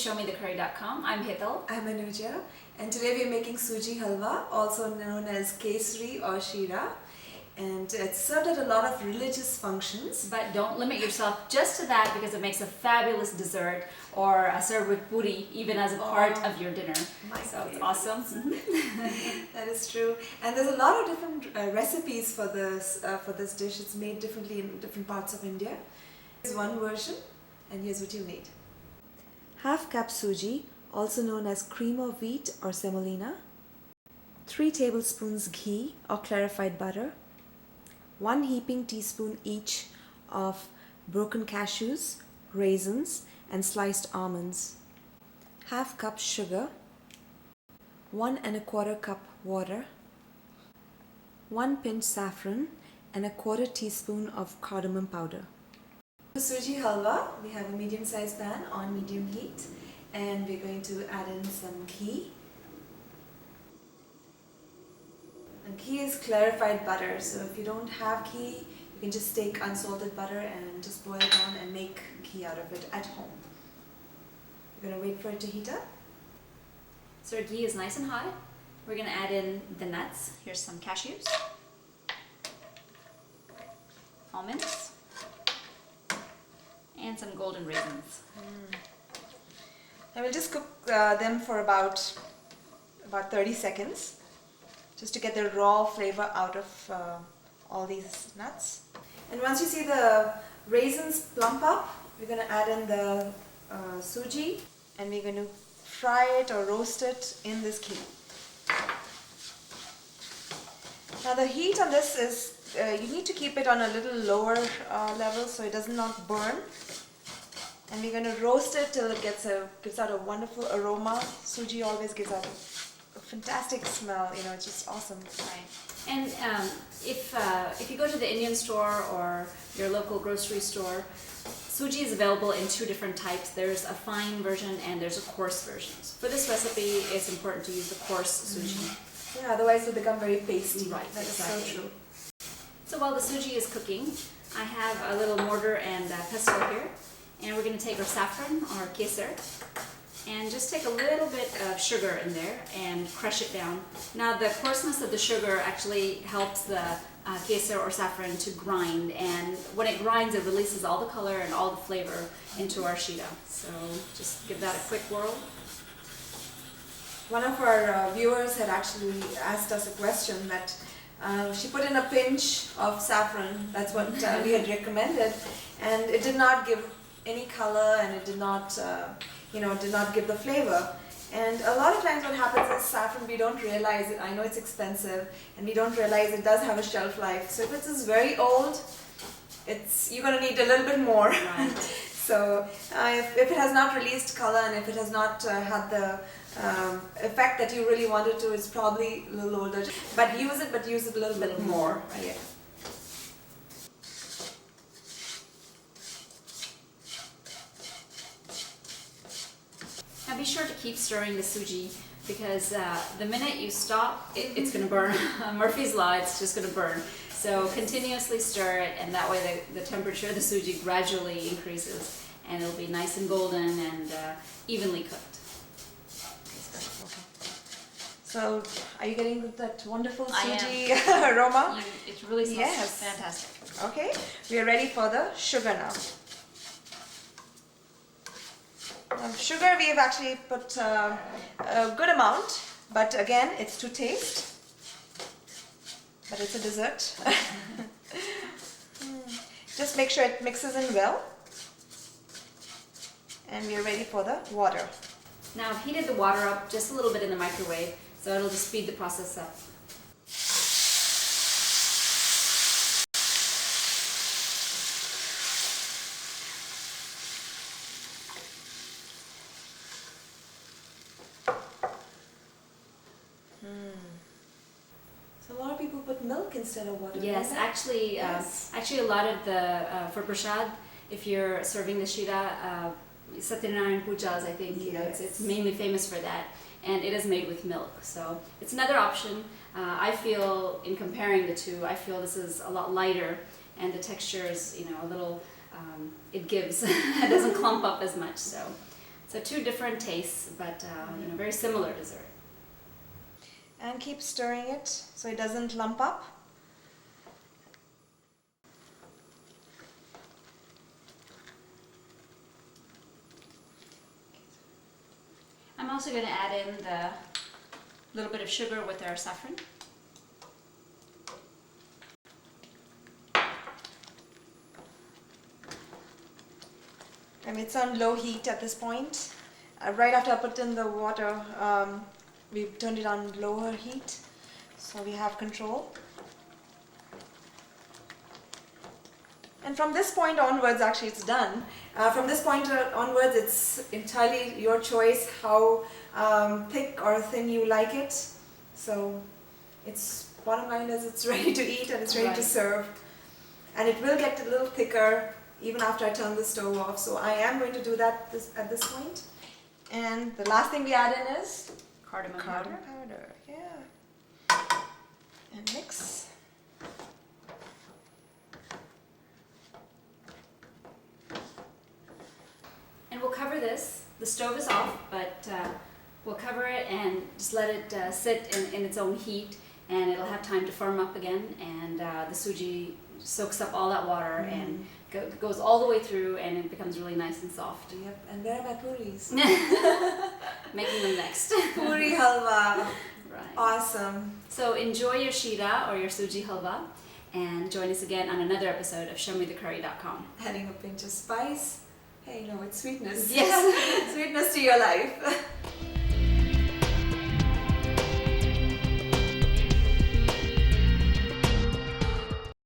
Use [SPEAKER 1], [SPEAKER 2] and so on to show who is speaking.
[SPEAKER 1] ShowMeTheCurry.com. I'm Hital.
[SPEAKER 2] I'm Anuja, and today we're making Suji Halwa, also known as Kesari or Shira, and it's served at a lot of religious functions.
[SPEAKER 1] But don't limit yourself just to that, because it makes a fabulous dessert, or served with puri even as a part of your dinner. So it's awesome.
[SPEAKER 2] That is true, and there's a lot of different recipes for this dish. It's made differently in different parts of India. Here's one version, and here's what you need. Half cup suji, also known as cream of wheat or semolina, 3 tablespoons ghee or clarified butter, 1 heaping teaspoon each of broken cashews, raisins and sliced almonds, half cup sugar, 1 1/4 cup water, 1 pinch saffron and 1/4 teaspoon of cardamom powder. For Suji Halwa, we have a medium-sized pan on medium heat, and we're going to add in some ghee. And ghee is clarified butter, so if you don't have ghee, you can just take unsalted butter and just boil it down and make ghee out of it at home. We're going to wait for it to heat up.
[SPEAKER 1] So our ghee is nice and hot. We're going to add in the nuts. Here's some cashews, almonds, and some golden raisins.
[SPEAKER 2] I will just cook them for about 30 seconds, just to get the raw flavor out of all these nuts. And once you see the raisins plump up, we're going to add in the suji, and we're going to fry it or roast it in this ghee. Now the heat on this is, you need to keep it on a little lower level so it does not burn. And we're going to roast it till it gives out a wonderful aroma. Suji always gives out a fantastic smell, you know, it's just awesome.
[SPEAKER 1] Right. And if you go to the Indian store or your local grocery store, suji is available in 2 different types. There's a fine version and there's a coarse version. So for this recipe, it's important to use the coarse suji.
[SPEAKER 2] Yeah, otherwise it will become very pasty.
[SPEAKER 1] Right,
[SPEAKER 2] that
[SPEAKER 1] exactly.
[SPEAKER 2] is so true.
[SPEAKER 1] So while the suji is cooking, I have a little mortar and pestle here. And we're going to take our saffron, or kesar, and just take a little bit of sugar in there and crush it down. Now the coarseness of the sugar actually helps the kesar or saffron to grind, and when it grinds it releases all the color and all the flavor into our shira. So just give that a quick whirl.
[SPEAKER 2] One of our viewers had actually asked us a question that she put in a pinch of saffron, that's what we had recommended, and it did not give any color, and it did not, did not give the flavor. And a lot of times what happens is saffron, we don't realize it. I know it's expensive, and we don't realize it does have a shelf life. So if it is very old, you're going to need a little bit more.
[SPEAKER 1] Right.
[SPEAKER 2] So if it has not released color, and if it has not had the effect that you really wanted to, it's probably a little older. But use it a little bit more. Right? Yeah.
[SPEAKER 1] Now be sure to keep stirring the suji, because the minute you stop, it's going to burn. Murphy's Law, it's just going to burn. So continuously stir it, and that way the temperature of the suji gradually increases, and it'll be nice and golden and evenly cooked.
[SPEAKER 2] So, are you getting that wonderful
[SPEAKER 1] I
[SPEAKER 2] suji
[SPEAKER 1] am.
[SPEAKER 2] aroma?
[SPEAKER 1] It really smells
[SPEAKER 2] Yes.
[SPEAKER 1] fantastic.
[SPEAKER 2] Okay, we are ready for the sugar now. Sugar, we have actually put a good amount, but again, it's to taste. But it's a dessert. Just make sure it mixes in well. And we are ready for the water.
[SPEAKER 1] Now I've heated the water up just a little bit in the microwave, so it'll just speed the process up.
[SPEAKER 2] So a lot of people put milk instead of water.
[SPEAKER 1] Yes,
[SPEAKER 2] right?
[SPEAKER 1] actually,
[SPEAKER 2] Yes.
[SPEAKER 1] actually a lot of the, for prasad, if you're serving the shira, Satyanarayan pujas, I think, you know, it's mainly famous for that, and it is made with milk. So it's another option. I feel, in comparing the two, I feel this is a lot lighter, and the texture is, you know, a little, it gives, it doesn't clump up as much. So it's So two different tastes, but very similar dessert.
[SPEAKER 2] And keep stirring it so it doesn't lump up.
[SPEAKER 1] I'm also going to add in the little bit of sugar with our saffron.
[SPEAKER 2] And it's on low heat at this point. Right after I put in the water, we turned it on lower heat, so we have control. And from this point onwards, actually it's done. From this point onwards, it's entirely your choice how thick or thin you like it. So it's, bottom line is it's ready to eat and it's ready to serve. And it will get a little thicker even after I turn the stove off. So I am going to do that at this point. And the last thing we add in is
[SPEAKER 1] Cardamom powder.
[SPEAKER 2] Yeah. And mix.
[SPEAKER 1] And we'll cover this. The stove is off, but we'll cover it and just let it sit in its own heat, and it'll have time to firm up again, and the suji soaks up all that water and goes all the way through, and it becomes really nice and soft.
[SPEAKER 2] Yep, and there are my puris.
[SPEAKER 1] Making them next.
[SPEAKER 2] Puri halwa.
[SPEAKER 1] Right.
[SPEAKER 2] Awesome.
[SPEAKER 1] So enjoy your shira or your suji halwa, and join us again on another episode of ShowMeTheCurry.com.
[SPEAKER 2] Adding a pinch of spice. Hey, no, it's sweetness.
[SPEAKER 1] Yes.
[SPEAKER 2] Sweetness to your life.